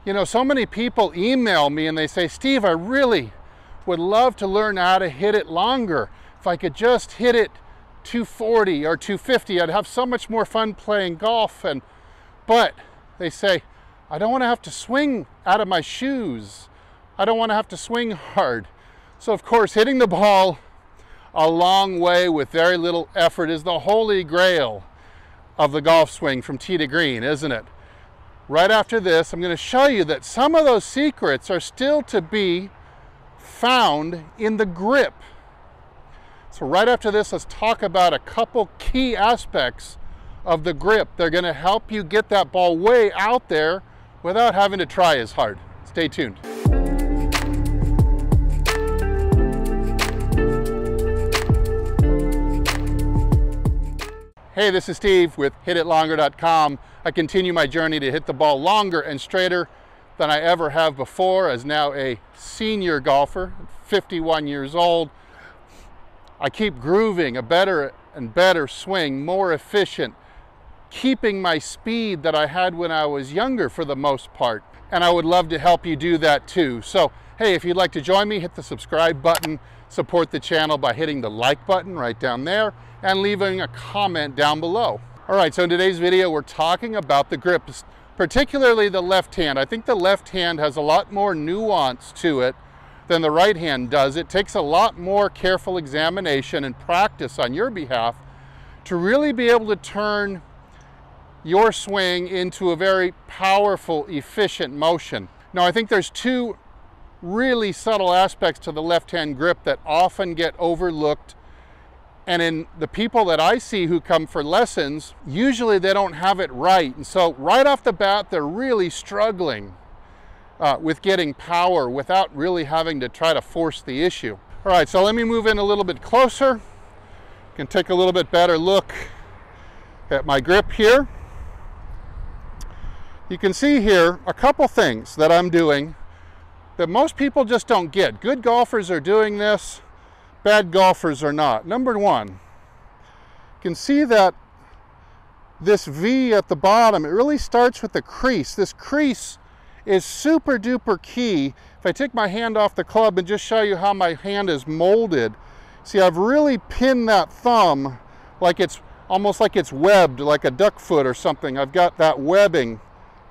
You know, so many people email me and they say, Steve, I really would love to learn how to hit it longer. If I could just hit it 240 or 250, I'd have so much more fun playing golf. But they say, I don't want to have to swing out of my shoes. I don't want to have to swing hard. So of course, hitting the ball a long way with very little effort is the holy grail of the golf swing from tee to green, isn't it? Right after this, I'm going to show you that some of those secrets are still to be found in the grip. So right after this, let's talk about a couple key aspects of the grip. They're going to help you get that ball way out there without having to try as hard. Stay tuned. Hey, this is Steve with HitItLonger.com. I continue my journey to hit the ball longer and straighter than I ever have before. As now a senior golfer, 51 years old, I keep grooving a better and better swing, more efficient, keeping my speed that I had when I was younger for the most part. And I would love to help you do that too. So, hey, if you'd like to join me, hit the subscribe button, support the channel by hitting the like button right down there, and leaving a comment down below. All right, so in today's video, we're talking about the grip, particularly the left hand. I think the left hand has a lot more nuance to it than the right hand does. It takes a lot more careful examination and practice on your behalf to really be able to turn your swing into a very powerful, efficient motion. Now, I think there's two really subtle aspects to the left-hand grip that often get overlooked. And in the people that I see who come for lessons, usually they don't have it right. And so right off the bat, they're really struggling with getting power without really having to try to force the issue. All right, so let me move in a little bit closer. You can take a little bit better look at my grip here. You can see here a couple things that I'm doing that most people just don't get. Good golfers are doing this, bad golfers are not. Number one, you can see that this V at the bottom, it really starts with the crease. This crease is super duper key. If I take my hand off the club and just show you how my hand is molded, see, I've really pinned that thumb like it's almost like it's webbed, like a duck foot or something. I've got that webbing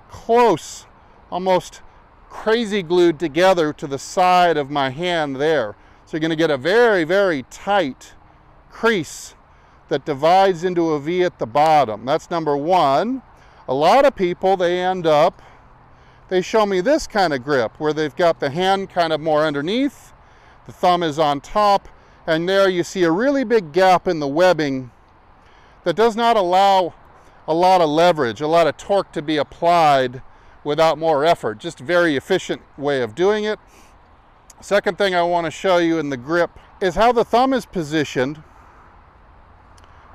close, almost crazy glued together to the side of my hand there. So you're going to get a very, very tight crease that divides into a V at the bottom. That's number one. A lot of people, they show me this kind of grip where they've got the hand kind of more underneath, the thumb is on top, and there you see a really big gap in the webbing that does not allow a lot of leverage, a lot of torque to be applied without more effort. Just a very efficient way of doing it. Second thing I want to show you in the grip is how the thumb is positioned.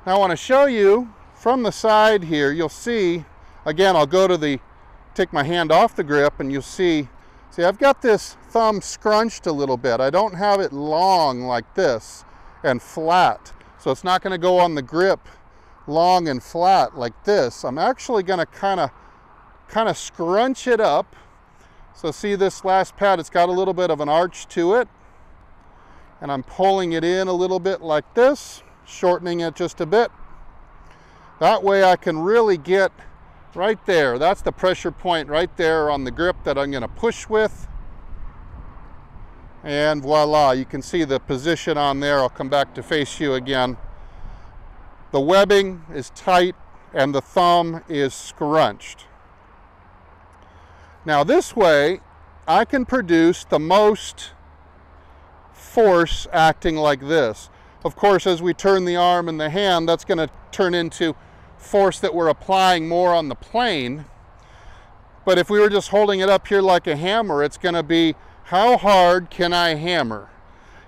Now I want to show you from the side here, you'll see, again, I'll go to take my hand off the grip and you'll see I've got this thumb scrunched a little bit. I don't have it long like this and flat. So it's not going to go on the grip long and flat like this. I'm actually going to kind of scrunch it up. So see this last pad, it's got a little bit of an arch to it. And I'm pulling it in a little bit like this, shortening it just a bit. That way I can really get right there. That's the pressure point right there on the grip that I'm going to push with. And voila, you can see the position on there. I'll come back to face you again. The webbing is tight and the thumb is scrunched. Now this way, I can produce the most force acting like this. Of course, as we turn the arm and the hand, that's going to turn into force that we're applying more on the plane. But if we were just holding it up here like a hammer, it's going to be, how hard can I hammer?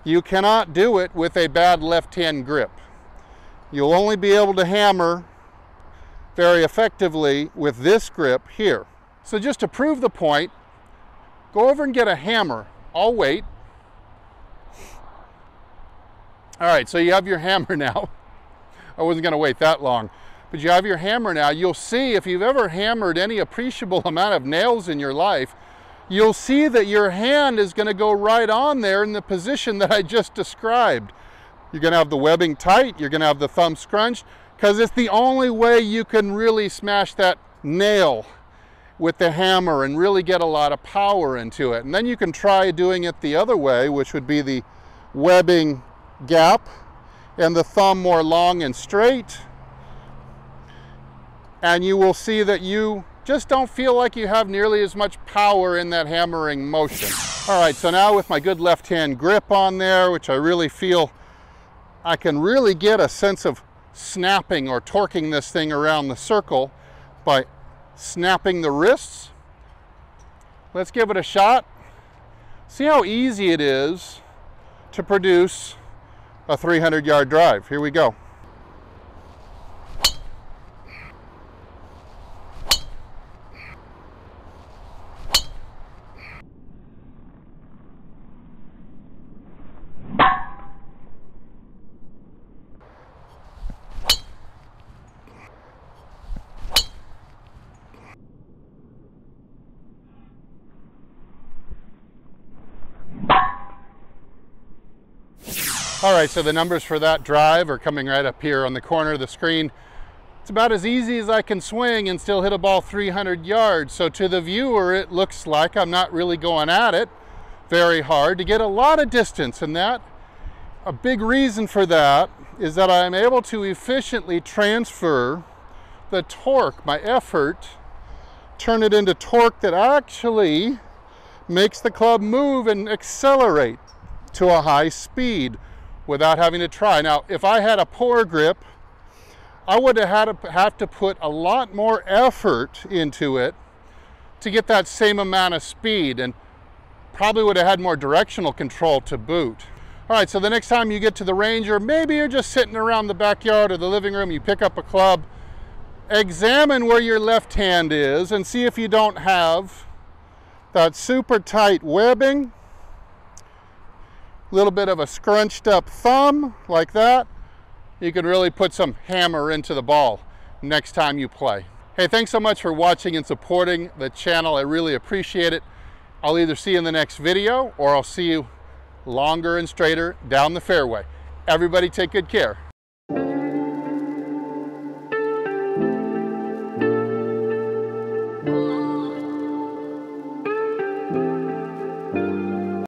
You cannot do it with a bad left-hand grip. You'll only be able to hammer very effectively with this grip here. So just to prove the point, go over and get a hammer. I'll wait. All right, so you have your hammer now. I wasn't going to wait that long. but you have your hammer now. You'll see, if you've ever hammered any appreciable amount of nails in your life, you'll see that your hand is going to go right on there in the position that I just described. You're going to have the webbing tight, you're going to have the thumb scrunched, because it's the only way you can really smash that nail with the hammer and really get a lot of power into it. And then you can try doing it the other way, which would be the webbing gap and the thumb more long and straight. And you will see that you just don't feel like you have nearly as much power in that hammering motion. All right, so now with my good left hand grip on there, which I really feel I can really get a sense of snapping or torquing this thing around the circle by snapping the wrists. Let's give it a shot. See how easy it is to produce a 300-yard drive. Here we go. All right, so the numbers for that drive are coming right up here on the corner of the screen. It's about as easy as I can swing and still hit a ball 300 yards. So to the viewer, it looks like I'm not really going at it very hard to get a lot of distance. And that, a big reason for that is that I'm able to efficiently transfer the torque, my effort, turn it into torque that actually makes the club move and accelerate to a high speed without having to try. Now, if I had a poor grip, I would have to put a lot more effort into it to get that same amount of speed, and probably would have had more directional control to boot. All right, so the next time you get to the range, or maybe you're just sitting around the backyard or the living room, you pick up a club, examine where your left hand is and see if you don't have that super tight webbing, little bit of a scrunched up thumb like that. You can really put some hammer into the ball next time you play. Hey, thanks so much for watching and supporting the channel. I really appreciate it. I'll either see you in the next video or I'll see you longer and straighter down the fairway. Everybody take good care.